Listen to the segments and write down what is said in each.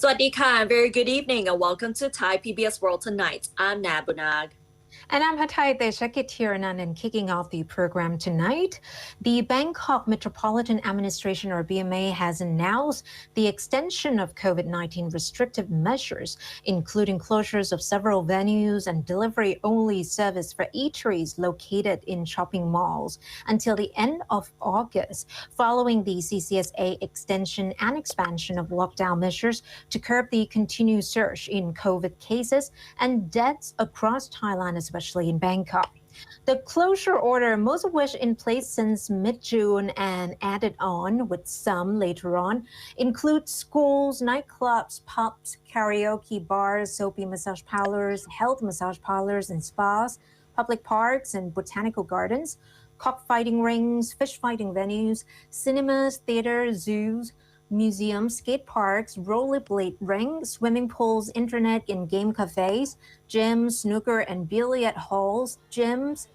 Swadee Khan, very good evening and welcome to Thai PBS World Tonight. I'm Nabunag. And I'm Hatay Deshakitiranan, and kicking off the program tonight, the Bangkok Metropolitan Administration, or BMA, has announced the extension of COVID-19 restrictive measures, including closures of several venues and delivery-only service for eateries located in shopping malls until the end of August, following the CCSA extension and expansion of lockdown measures to curb the continued surge in COVID cases and deaths across Thailand, especially in Bangkok. The closure order, most of which in place since mid-June and added on with some later on, include schools, nightclubs, pubs, karaoke bars, soapy massage parlors, health massage parlors and spas, public parks and botanical gardens, cockfighting rings, fish fighting venues, cinemas, theaters, zoos, museums, skate parks, rollerblade rings, swimming pools, internet and game cafes, gyms, snooker and billiard halls, gyms,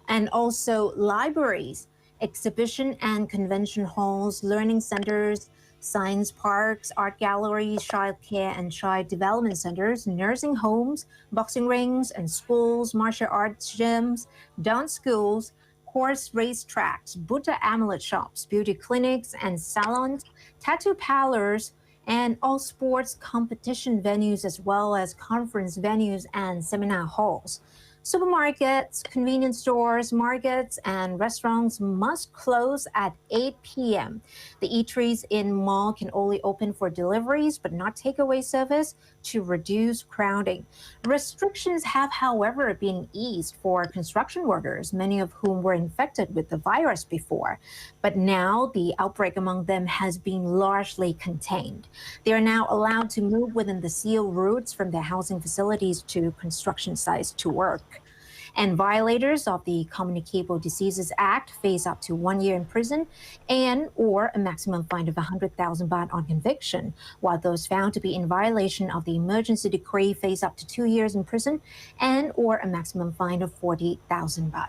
and also libraries, exhibition and convention halls, learning centers, science parks, art galleries, child care and child development centers, nursing homes, boxing rings and schools, martial arts gyms, dance schools, horse race tracks, Buddha amulet shops, beauty clinics and salons, tattoo parlors, and all sports competition venues, as well as conference venues and seminar halls. Supermarkets, convenience stores, markets, and restaurants must close at 8 p.m. The eateries in mall can only open for deliveries but not takeaway service to reduce crowding. Restrictions have, however, been eased for construction workers, many of whom were infected with the virus before. But now the outbreak among them has been largely contained. They are now allowed to move within the sealed routes from their housing facilities to construction sites to work. And violators of the Communicable Diseases Act face up to 1 year in prison and or a maximum fine of 100,000 baht on conviction, while those found to be in violation of the emergency decree face up to 2 years in prison and or a maximum fine of 40,000 baht.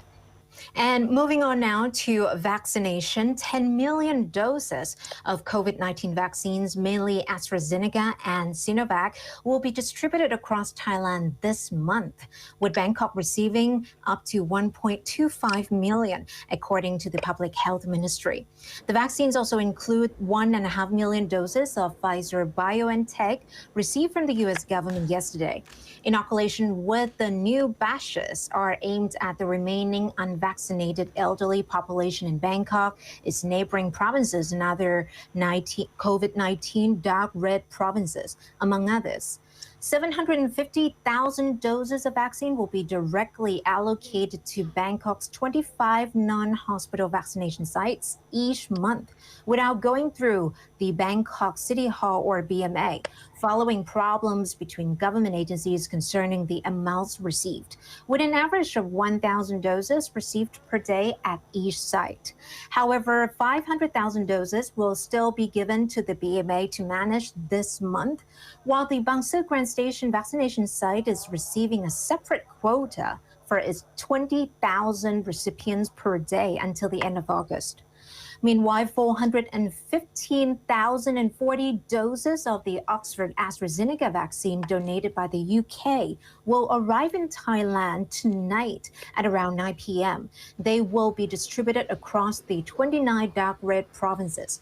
And moving on now to vaccination, 10 million doses of COVID-19 vaccines, mainly AstraZeneca and Sinovac, will be distributed across Thailand this month, with Bangkok receiving up to 1.25 million, according to the Public Health Ministry. The vaccines also include 1.5 million doses of Pfizer-BioNTech received from the U.S. government yesterday. Inoculation with the new batches are aimed at the remaining unvaccinated elderly population in Bangkok, its neighboring provinces, and other COVID-19 dark red provinces, among others. 750,000 doses of vaccine will be directly allocated to Bangkok's 25 non-hospital vaccination sites each month without going through the Bangkok City Hall or BMA, following problems between government agencies concerning the amounts received, with an average of 1,000 doses received per day at each site. However, 500,000 doses will still be given to the BMA to manage this month, while the Bangsa Grand Station vaccination site is receiving a separate quota for its 20,000 recipients per day until the end of August. Meanwhile, 415,040 doses of the Oxford AstraZeneca vaccine donated by the UK will arrive in Thailand tonight at around 9 p.m. They will be distributed across the 29 dark red provinces.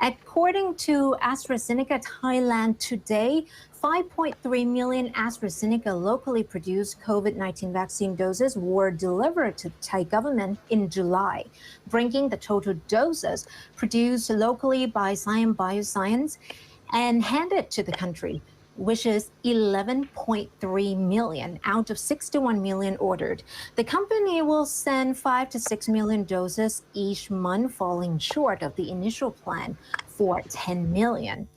According to AstraZeneca Thailand today, 5.3 million AstraZeneca locally produced COVID-19 vaccine doses were delivered to the Thai government in July, bringing the total doses produced locally by Siam Bioscience and handed to the country, which is 11.3 million out of 61 million ordered. The company will send 5 to 6 million doses each month, falling short of the initial plan for 10 million.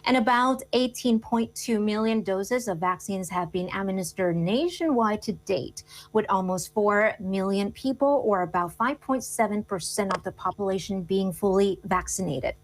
And about 18.2 million doses of vaccines have been administered nationwide to date, with almost 4 million people, or about 5.7% of the population, being fully vaccinated.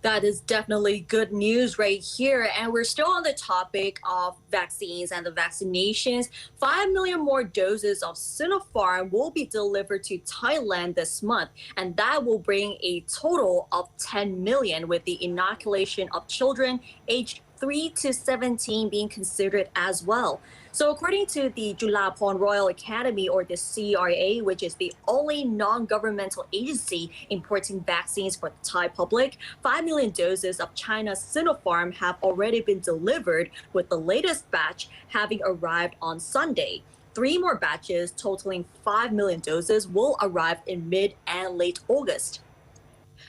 That is definitely good news right here. And we're still on the topic of vaccines and the vaccinations. 5 million more doses of Sinopharm will be delivered to Thailand this month, and that will bring a total of 10 million with the inoculation of children aged 3 to 17 being considered as well. So according to the Julapon Royal Academy, or the CRA, which is the only non-governmental agency importing vaccines for the Thai public, 5 million doses of China's Sinopharm have already been delivered, with the latest batch having arrived on Sunday. 3 more batches totaling 5 million doses will arrive in mid and late August.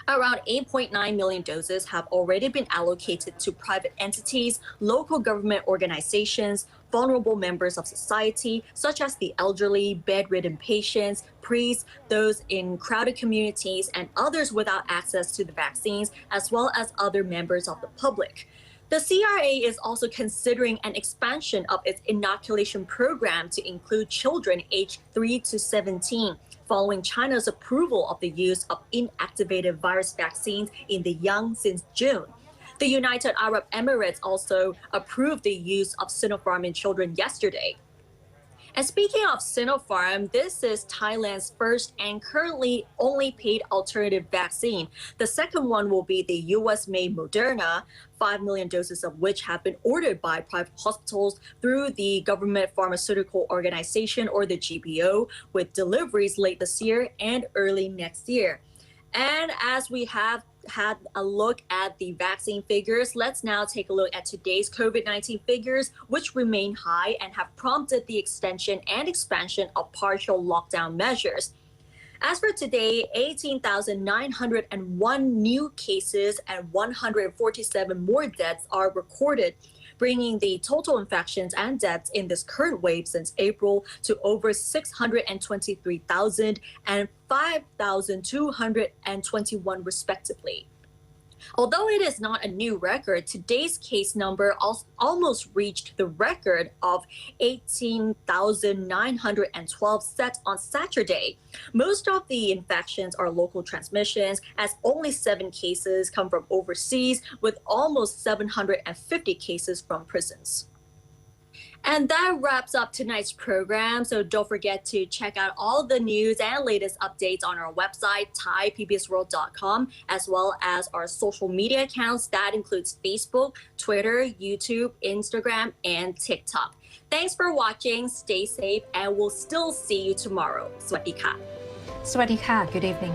Around 8.9 million doses have already been allocated to private entities, local government organizations, vulnerable members of society, such as the elderly, bedridden patients, priests, those in crowded communities, and others without access to the vaccines, as well as other members of the public. The CRA is also considering an expansion of its inoculation program to include children aged 3 to 17, following China's approval of the use of inactivated virus vaccines in the young since June. The United Arab Emirates also approved the use of Sinopharm in children yesterday. And speaking of Sinopharm, this is Thailand's first and currently only paid alternative vaccine. The second one will be the US-made Moderna, 5 million doses of which have been ordered by private hospitals through the Government Pharmaceutical Organization, or the GPO, with deliveries late this year and early next year. And as we have had a look at the vaccine figures, let's now take a look at today's COVID-19 figures, which remain high and have prompted the extension and expansion of partial lockdown measures. As for today, 18,901 new cases and 147 more deaths are recorded, bringing the total infections and deaths in this current wave since April to over 623,000 and 5,221 respectively. Although it is not a new record, today's case number almost reached the record of 18,912 set on Saturday. Most of the infections are local transmissions, as only 7 cases come from overseas, with almost 750 cases from prisons. And that wraps up tonight's program. So don't forget to check out all the news and latest updates on our website, thaipbsworld.com, as well as our social media accounts. That includes Facebook, Twitter, YouTube, Instagram, and TikTok. Thanks for watching. Stay safe, and we'll still see you tomorrow. สวัสดีค่ะ Sawasdee ka. Good evening.